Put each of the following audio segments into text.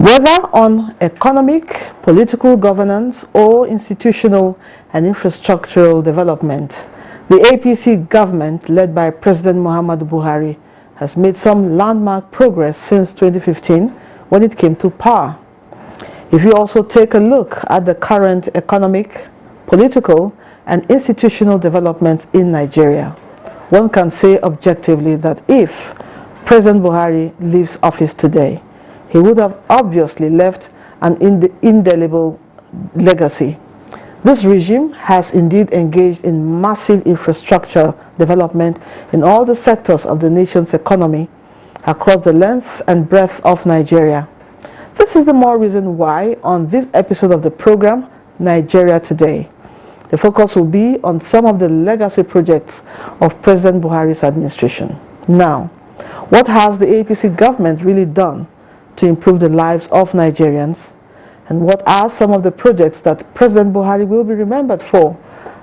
Whether on economic, political governance, or institutional and infrastructural development, the APC government, led by President Muhammadu Buhari, has made some landmark progress since 2015 when it came to power. If you also take a look at the current economic, political, and institutional developments in Nigeria, one can say objectively that if President Buhari leaves office today, he would have obviously left an indelible legacy. This regime has indeed engaged in massive infrastructure development in all the sectors of the nation's economy across the length and breadth of Nigeria. This is the more reason why on this episode of the program, Nigeria Today, the focus will be on some of the legacy projects of President Buhari's administration. Now, what has the APC government really done to improve the lives of Nigerians? And what are some of the projects that President Buhari will be remembered for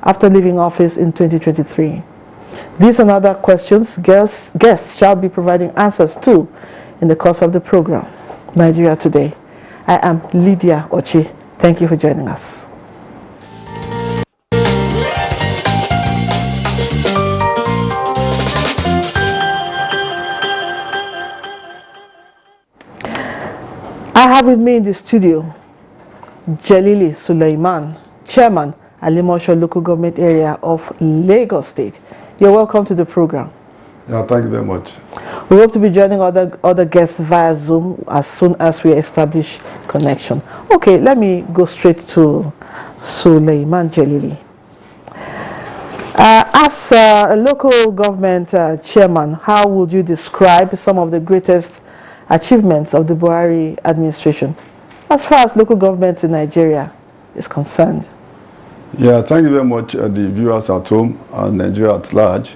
after leaving office in 2023? These and other questions guests shall be providing answers to in the course of the program, Nigeria Today. I am Lydia Ochi. Thank you for joining us. I have with me in the studio Jelili Suleiman, Chairman, Alimosho Local Government Area of Lagos State. You're welcome to the program. Yeah, thank you very much. We hope to be joining other guests via Zoom as soon as we establish connection. Okay, let me go straight to Suleiman Jelili. As a local government chairman, how would you describe some of the greatest achievements of the Buhari administration as far as local governments in Nigeria is concerned? Yeah, thank you very much, the viewers at home and Nigeria at large.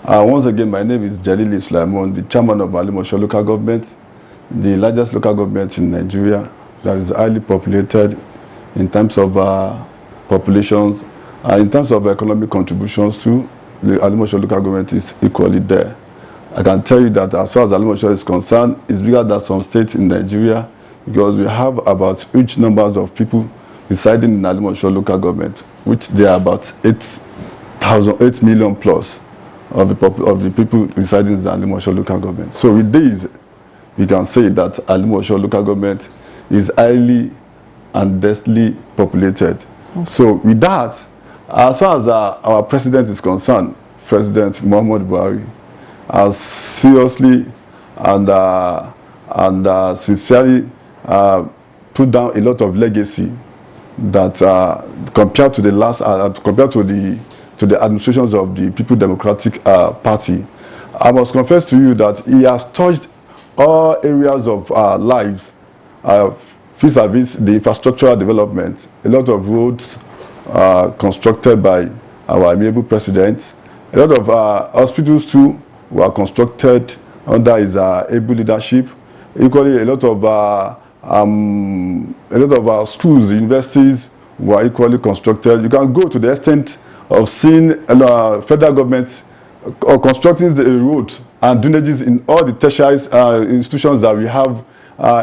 Once again, my name is Jelili Suleiman, the chairman of Alimosho Local Government, the largest local government in Nigeria that is highly populated in terms of populations, in terms of economic contributions to the Alimosho Local Government is equally there. I can tell you that as far as Alimosho is concerned, it's bigger than some states in Nigeria because we have about huge numbers of people residing in Alimosho Local Government, which there are about 8 million plus of the people residing in the Alimosho Local Government. So with this, we can say that Alimosho Local Government is highly and densely populated. Okay. So with that, as far as our president is concerned, President Muhammadu Buhari has seriously and sincerely put down a lot of legacy that compared to the last compared to the administrations of the People Democratic Party, I must confess to you that he has touched all areas of our lives vis-a-vis the infrastructural development. A lot of roads constructed by our amiable president. A lot of hospitals too were constructed under his able leadership. Equally, a lot of schools, universities were equally constructed. You can go to the extent of seeing federal government constructing the road and drainages in all the tertiary institutions that we have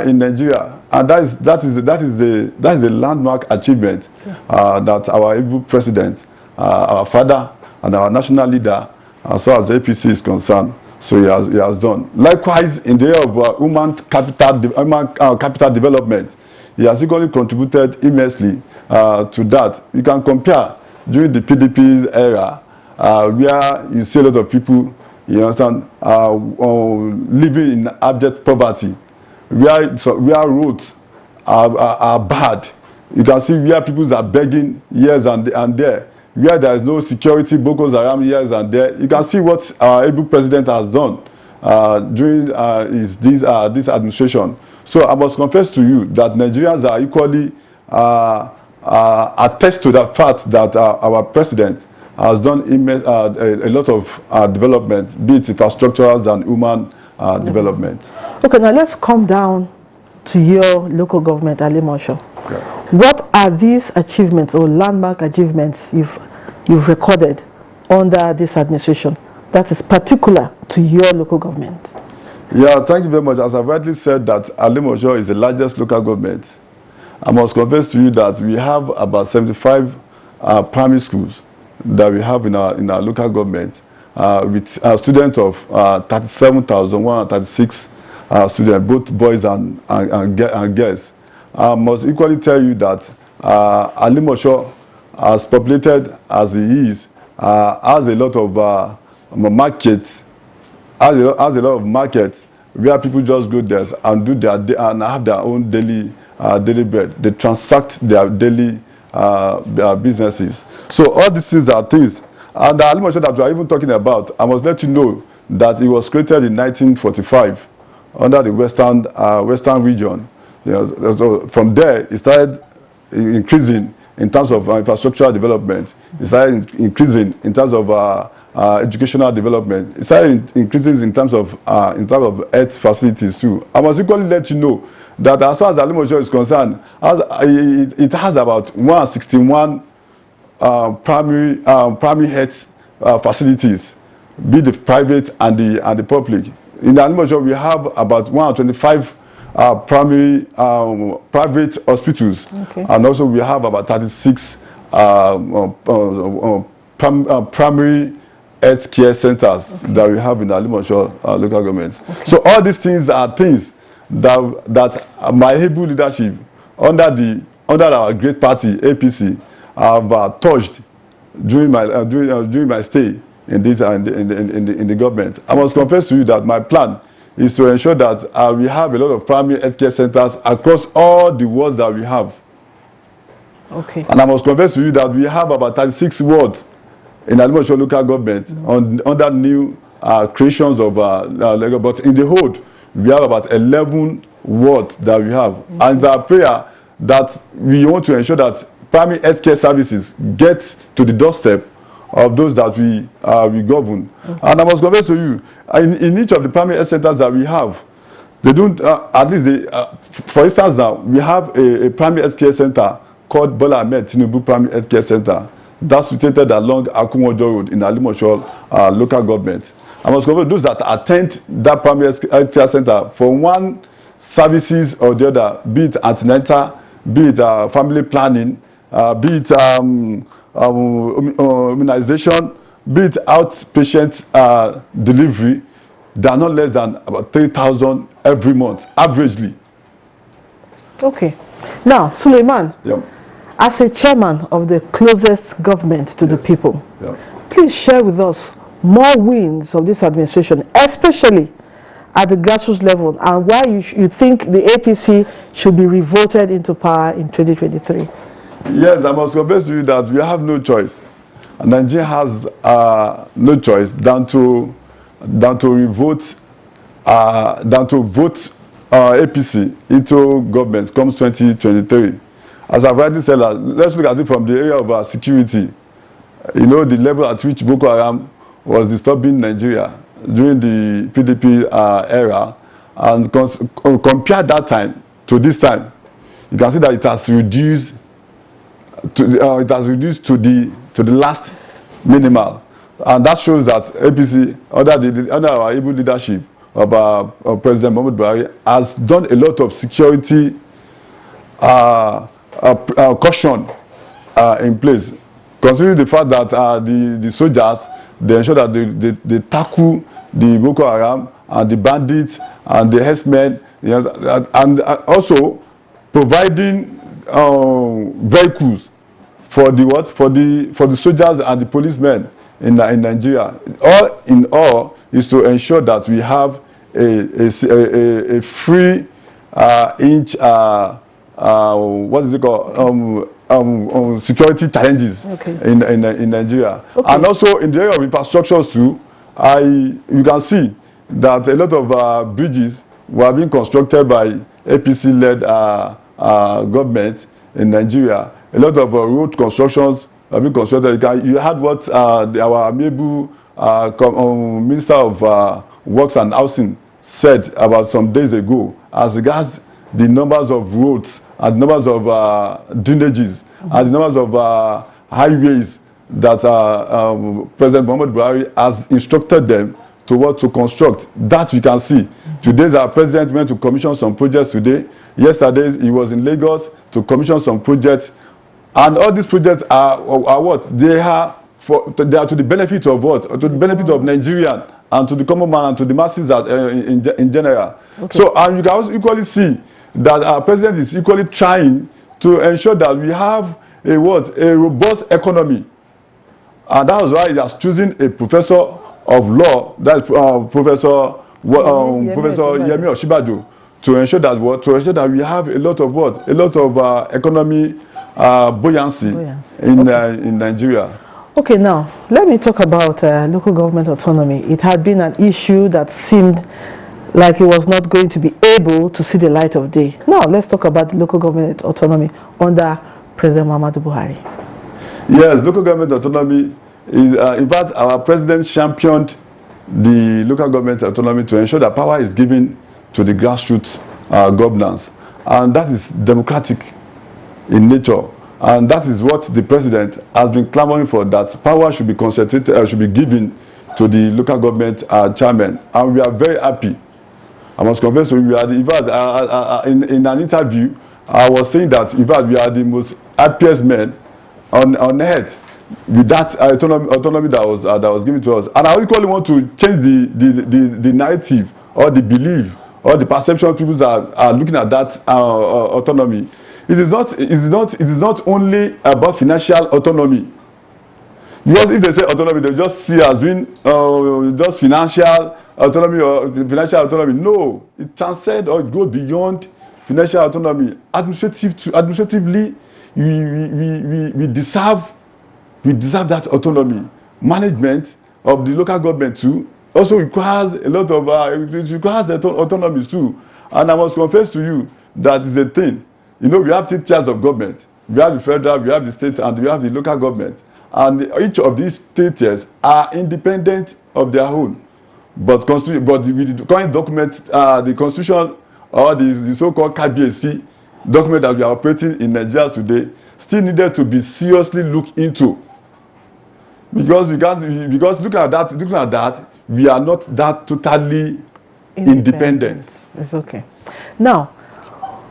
in Nigeria, and that is a landmark achievement that our able president, our father, and our national leader, as far as APC is concerned, so he has done. Likewise, in the area of human capital development, he has equally contributed immensely to that. You can compare during the PDP's era, where you see a lot of people, you understand, living in abject poverty, where roads are bad. You can see where people are begging years and there. Where there is no security, Boko Haram years and there. You can see what our able president has done during this administration. So I must confess to you that Nigerians are equally attest to the fact that our president has done a lot of development, be it infrastructural and human development. Okay, now let's come down to your local government, Alimosho. Okay. What are these achievements or landmark achievements you've recorded under this administration that is particular to your local government? Yeah, thank you very much. As I've rightly said that Alimosho is the largest local government. I must confess to you that we have about 75 primary schools that we have in our local government with a student of 37,136 students, both boys and girls. I must equally tell you that Alimosho, as populated as it is, has a lot of markets, has a lot of markets where people just go there and do and have their own daily bread. They transact their daily businesses. So all these things are things. And the Alimosho that we are even talking about, I must let you know that it was created in 1945 under the western region. You know, so from there, it started increasing in terms of infrastructural development. It started increasing in terms of educational development. It started increasing in terms of health facilities too. I must equally let you know that as far as Alimosho is concerned, it has about 161 primary health facilities, be the private and the public. In Alimosho, we have about 125 primary private hospitals, okay. And also we have about 36 primary health care centers, okay, that we have in Alimosho local government. Okay. So all these things are things that my able leadership under our great party APC have touched during my stay in this in the government. I must confess to you that my plan is to ensure that we have a lot of primary healthcare centers across all the wards that we have. Okay. And I must confess to you that we have about 36 wards in Alimosho local government under new creations of Lagos. But in the whole, we have about 11 wards that we have. Okay. And it's our prayer that we want to ensure that primary healthcare services get to the doorstep of those that we govern. Okay. And I must confess to you, in each of the primary health centers that we have, they don't, at least they, for instance now, we have a primary health care center called Bola Ahmed Tinubu Primary Health Care Center. That's situated along Akunwojo Road in Alimosho local government. I must confess those that attend that primary health care center for one services or the other, be it antenatal, be it family planning, be it immunization, be it outpatient delivery, they are not less than about 3,000 every month, averagely. Okay. Now, Suleiman, yeah, as a chairman of the closest government to the people, yeah, please share with us more wins of this administration, especially at the grassroots level, and why you think the APC should be revoted into power in 2023. Yes, I must confess to you that we have no choice. Nigeria has no choice than to vote APC into government comes 2023. As I've already said, let's look at it from the area of security. You know, the level at which Boko Haram was disturbing Nigeria during the PDP era, and compare that time to this time, you can see that it has reduced to the last minimal, and that shows that APC under our able leadership of President Muhammadu Buhari has done a lot of security caution in place, considering the fact that the soldiers, they ensure that they tackle the Boko Haram and the bandits and the herdsmen, you know, and also providing vehicles for the soldiers and the policemen in Nigeria. All in all is to ensure that we have a free inch what is it called security challenges, okay, in Nigeria. Okay. And also in the area of infrastructures too, you can see that a lot of bridges were being constructed by APC-led government in Nigeria. A lot of road constructions have been constructed. You had what our amiable Minister of Works and Housing said about some days ago as regards the numbers of roads and the numbers of drainages and the numbers of highways that President Muhammadu Buhari has instructed them to what to construct. That we can see. Today's our president went to commission some projects today. Yesterday he was in Lagos to commission some projects, and all these projects are what they are for. They are to the benefit of what? To the benefit of Nigerians and to the common man and to the masses in general. Okay. So, and you can also equally see that our president is equally trying to ensure that we have a robust economy, and that was why he has chosen a professor of law, that's Professor Yemi Osinbajo, to ensure that we have a lot of economy buoyancy in Nigeria. Okay, now let me talk about local government autonomy. It had been an issue that seemed like it was not going to be able to see the light of day. Now let's talk about the local government autonomy under President Muhammadu Buhari. Yes, local government autonomy is, in fact, our president championed the local government autonomy to ensure that power is given to the grassroots governance, and that is democratic in nature, and that is what the president has been clamoring for, that power should be concentrated, should be given to the local government chairman, and we are very happy. I must confess to you, we are in fact, in an interview, I was saying that in fact we are the most happiest men on earth with that autonomy that was given to us. And I equally want to change the narrative or the belief or the perception people are looking at that autonomy. It is not only about financial autonomy. Because if they say autonomy, they just see as being just financial autonomy or financial autonomy. No, it transcends or it goes beyond financial autonomy. Administratively, we deserve that autonomy. Management of the local government too also requires a lot of it requires autonomy too. And I must confess to you that is a thing. You know, we have 3 tiers of government. We have the federal, we have the state, and we have the local government. And each of these 3 tiers are independent of their own. But with the current document, the constitution or the so-called KBAC document that we are operating in Nigeria today still needed to be seriously looked into. Because looking at that, we are not that totally independent. It's okay. Now,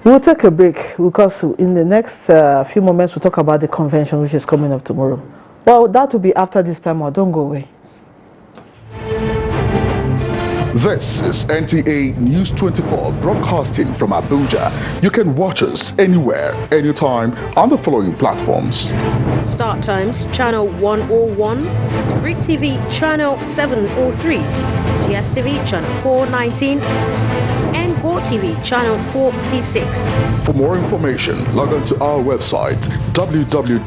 we'll take a break because in the next few moments we'll talk about the convention which is coming up tomorrow. Well, that will be after this time out. Don't go away. This is NTA News 24 broadcasting from Abuja. You can watch us anywhere, anytime on the following platforms. Start Times Channel 101, Freak TV Channel 703, GSTV Channel 419, and Go TV Channel 46. For more information, log on to our website www.nta.ng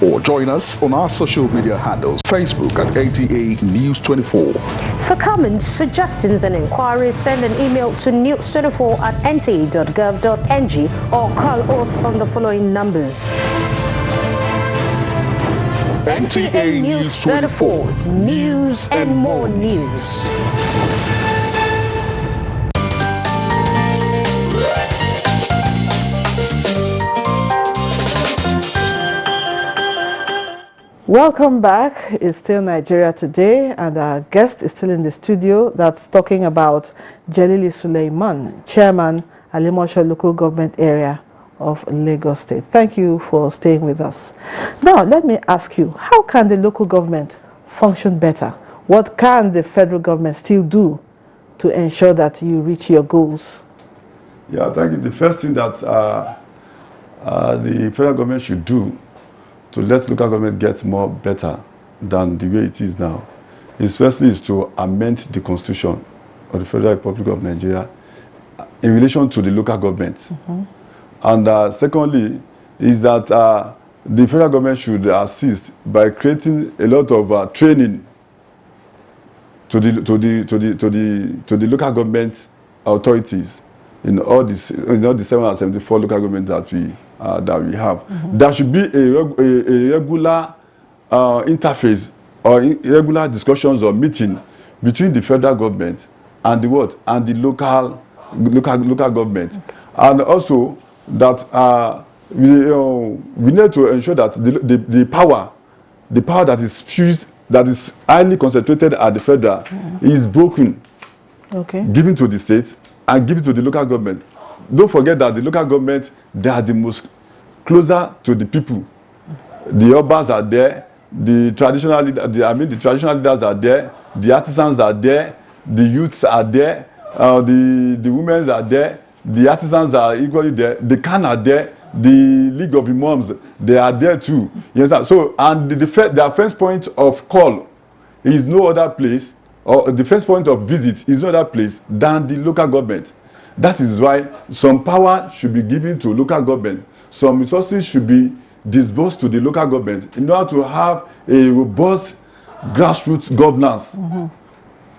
or join us on our social media handles, Facebook at NTA News 24. For comments, suggestions and inquiries, send an email to news24@nta.gov.ng or call us on the following numbers. NTA News 24. News and more news. Welcome back. It's still Nigeria Today, and our guest is still in the studio. That's talking about Jelili Suleiman, Chairman, Alimosho Local Government Area of Lagos State. Thank you for staying with us. Now, let me ask you, how can the local government function better? What can the federal government still do to ensure that you reach your goals? Yeah, thank you. The first thing that the federal government should do to let local government get more better than the way it is now is firstly to amend the constitution of the Federal Republic of Nigeria in relation to the local government. And secondly is that the federal government should assist by creating a lot of training to the local government authorities in all the 774 local governments that we have. There should be a regular interface or regular discussions or meeting between the federal government and the local government. Okay. And also that we need to ensure that the power that is fused that is highly concentrated at the federal is broken, given to the state and given to the local government. Don't forget that the local government, they are the most closer to the people. The urbans are there, the traditional the traditional leaders are there, the artisans are there, the youths are there, the women are there, the artisans are equally there, the Khan are there, the League of Imams, they are there too. You understand? So, and the first point of call is no other place, or the first point of visit is no other place than the local government. That is why some power should be given to local government. Some resources should be disbursed to the local government in order to have a robust grassroots governance.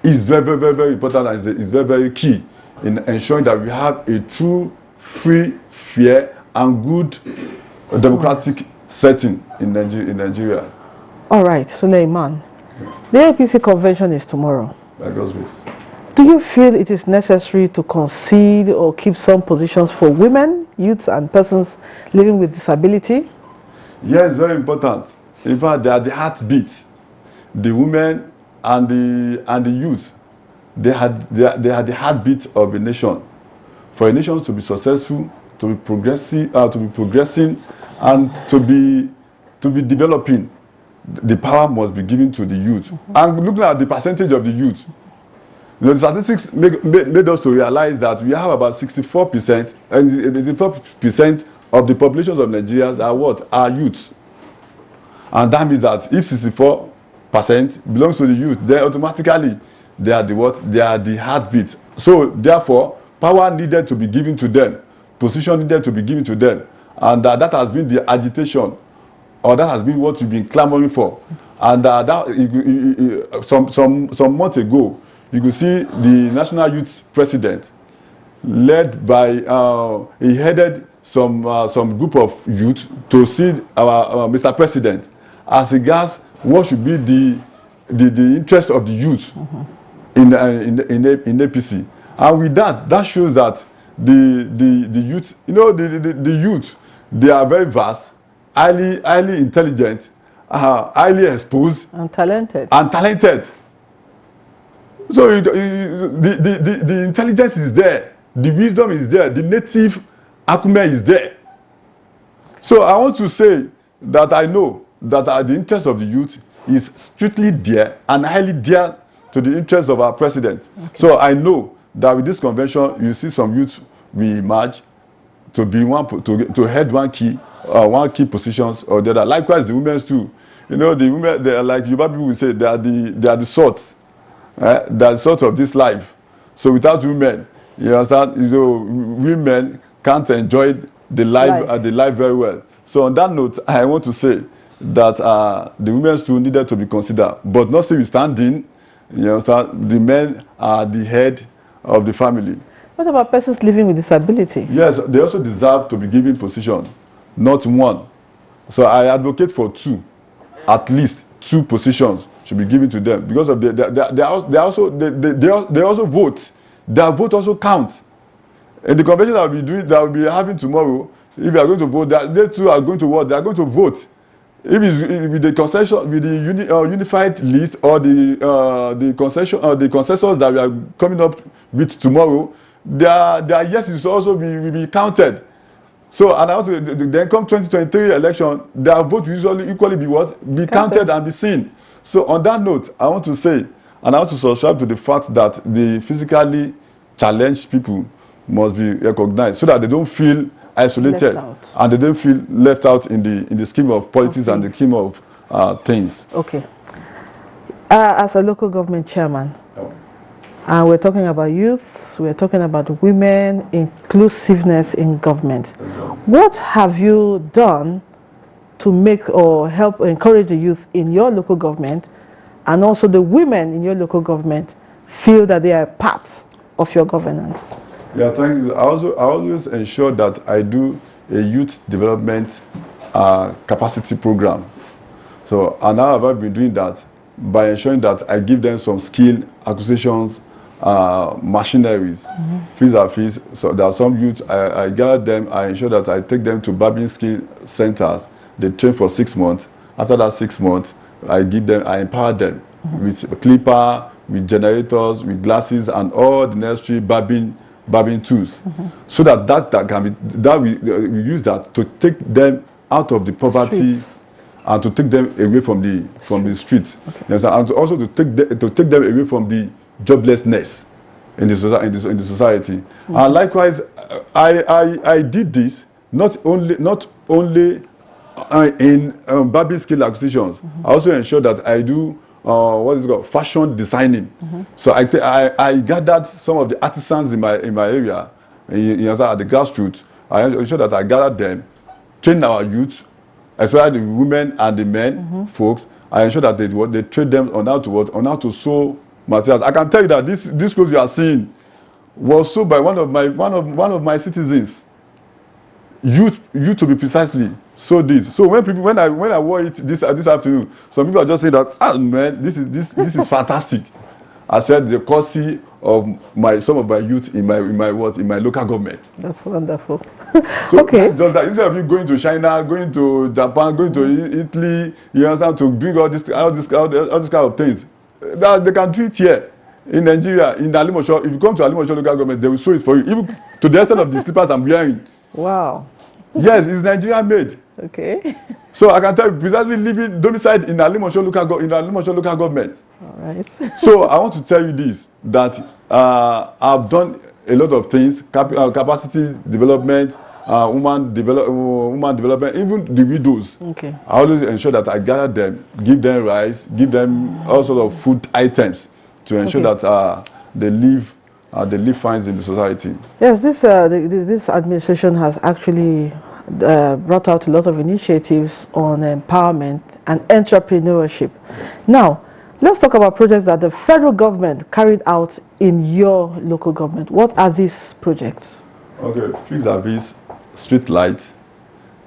Is very, very, very, very important, and is very, very key in ensuring that we have a true, free, fair, and good democratic setting in Nigeria. All right, Suleiman. The APC convention is tomorrow. By God's grace. Do you feel it is necessary to concede or keep some positions for women, youths, and persons living with disability? Yes, it's very important. In fact, they are the heartbeat. The women and the youth, they are the heartbeat of a nation. For a nation to be successful, to be progressing, and to be developing, the power must be given to the youth. And looking at the percentage of the youth, the statistics made us to realize that we have about 64%, and 84% of the populations of Nigeria are youth. And that means that if 64% belongs to the youth, then automatically they are the what? They are the heartbeat. So therefore, power needed to be given to them, position needed to be given to them, and that has been the agitation, or that has been what we've been clamoring for. And some months ago, you could see the National Youth President, led by he headed some group of youth to see our Mr. President as regards what should be the interest of the youth in APC. And with that shows that the youth, you know, the youth, they are very vast, highly intelligent, highly exposed, and talented. So the intelligence is there, the wisdom is there, the native acumen is there. So I want to say that I know that the interest of the youth is strictly dear and highly dear to the interest of our president. So I know that with this convention, you see some youth we emerge to be to head one key positions or the other. Likewise, the women too. You know, the women, they are like Yoruba people will say, they are the salt. They are the salt of this life. So without women, you understand, you know, women can't enjoy the life very well. So on that note, I want to say that the women too needed to be considered, but not notwithstanding, you understand, the men are the head of the family. What about persons living with disability? Yes, they also deserve to be given position, not one. So I advocate for two, at least two positions should be given to them, because of they also vote. Their vote also counts. In the convention that we'll be having tomorrow, if you are going to vote, they too are going to vote. They are going to vote. If it's with the concession, with the unified list, or the concession, or the consensus that we are coming up with tomorrow, their yeses also will be counted. So, and also, then come 2023 election, their vote will usually equally be counted and be seen. So on that note, I want to say, and I want to subscribe to the fact that the physically challenged people must be recognized, so that they don't feel isolated and they don't feel left out in the scheme of politics and the scheme of things. Okay. As a local government chairman, we're talking about youth, we're talking about women, inclusiveness in government. What have you done to make or help or encourage the youth in your local government, and also the women in your local government, feel that they are part of your governance? Yeah, thank you. I always ensure that I do a youth development capacity program. So, and how have I been doing that? By ensuring that I give them some skill acquisitions, machineries, fees are fees. So there are some youth, I gather them, I ensure that I take them to barbering skill centers. They train for 6 months. After that 6 months, I empower them with a clipper, with generators, with glasses, and all the necessary barbing tools, so that we use that to take them out of the poverty and to take them away from the street. Yes, and also to take them away from the joblessness in the society. And likewise, I did this not only in barbing skill acquisitions. I also ensure that I do what is called fashion designing. So I gathered some of the artisans in my area, at the grassroots. I ensure that I gathered them, train our youth, especially the women and the men folks. I ensure that they train them on how to sew materials. I can tell you that this clothes you are seeing was sewn by one of my citizens. You to be precisely sew this. So when I wore it this afternoon, some people are just saying that, ah man, this is fantastic. I said the courtesy of some of my youth in my local government. That's wonderful. So okay. That's just that. Instead of you going to China, going to Japan, going to Italy, you understand, to bring all this kind of things, that they can do it here in Nigeria, in Alimosho. If you come to Alimosho local government, they will sew it for you, even to the extent of the slippers I'm wearing. Wow. Yes, it's Nigeria made. Okay. So I can tell you, precisely living domiciled in Alimosho local government. All right. So I want to tell you this, that I've done a lot of things, capacity development, woman development, even the widows. Okay. I always ensure that I gather them, give them rice, give them all sorts of food items to ensure that they live fine in the society. Yes, this administration has actually brought out a lot of initiatives on empowerment and entrepreneurship. Now, let's talk about projects that the federal government carried out in your local government. What are these projects? Okay, vis-a-vis street light.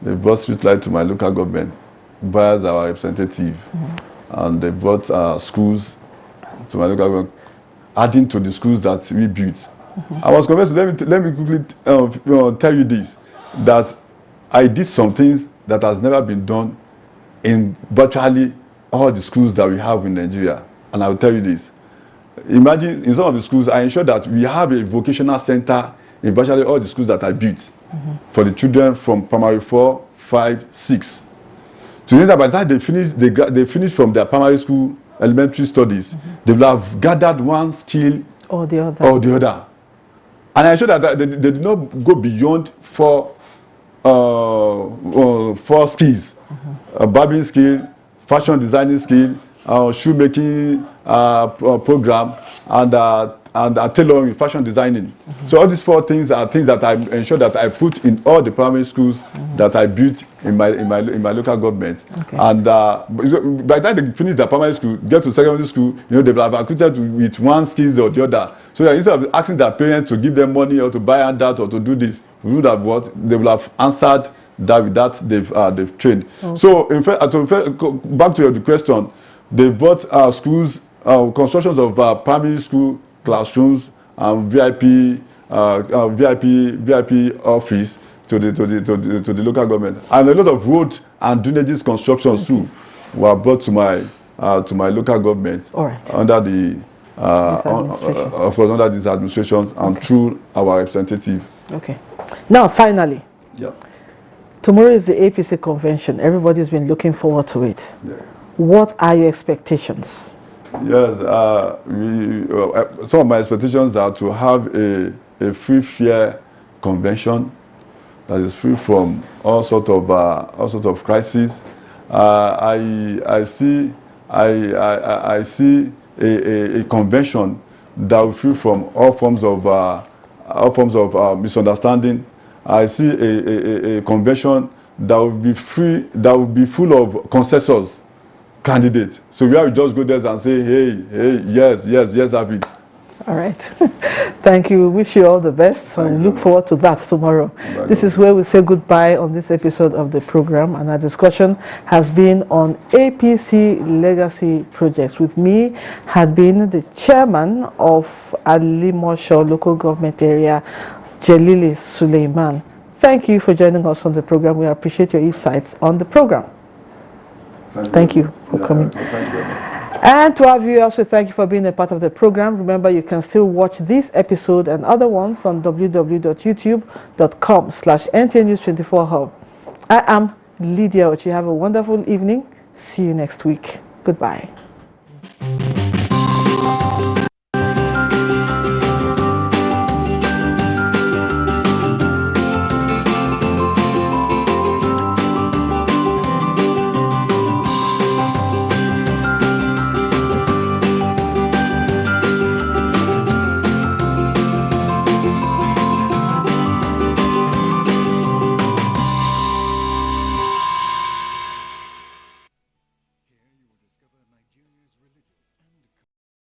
They brought street light to my local government via our representative, and they brought schools to my local government, adding to the schools that we built. I was convinced. Let me quickly tell you this, that I did some things that has never been done in virtually all the schools that we have in Nigeria. And I will tell you this. Imagine in some of the schools, I ensure that we have a vocational center in virtually all the schools that I built for the children from primary 4, 5, 6. To say that by the time they finish from their primary school elementary studies, they will have gathered one skill or the other. And I ensure that they did not go beyond four skills: barbing skill, fashion designing skill, shoemaking program, and tailoring, fashion designing. So all these 4 things are things that I ensure that I put in all the primary schools that I built in my local government. Okay. And by the time they finish their primary school, get to secondary school, they will have acquitted with one skill or the other. So that instead of asking their parents to give them money or to buy that or to do this, we would have they will have answered that with that they've trained. Okay. So in fact, back to your question, they bought schools, constructions of primary school classrooms and VIP office to the local government, and a lot of road and drainages constructions too were brought to my local government. All right. Under the of course under these administrations and through our representative. Okay. Now finally. Yeah. Tomorrow is the APC convention. Everybody's been looking forward to it. Yeah. What are your expectations? Yes, some of my expectations are to have a free, fair convention that is free from all sort of crises. I see a convention that will free from all forms of misunderstanding. I see a convention that will be free, that will be full of consensus candidate. So where we just go there and say, hey, yes, have it. All right. Thank you. Wish you all the best. And we look forward to that tomorrow. This is where we say goodbye on this episode of the program. And our discussion has been on APC legacy projects. With me had been the chairman of Alimosho local government area, Jelili Suleiman. Thank you for joining us on the program. We appreciate your insights on the program. Thank you for coming. Thank you very much. And to our viewers, we thank you for being a part of the program. Remember, you can still watch this episode and other ones on www.youtube.com/NTA News24Hub. I am Lydia Ochi. Have a wonderful evening. See you next week. Goodbye.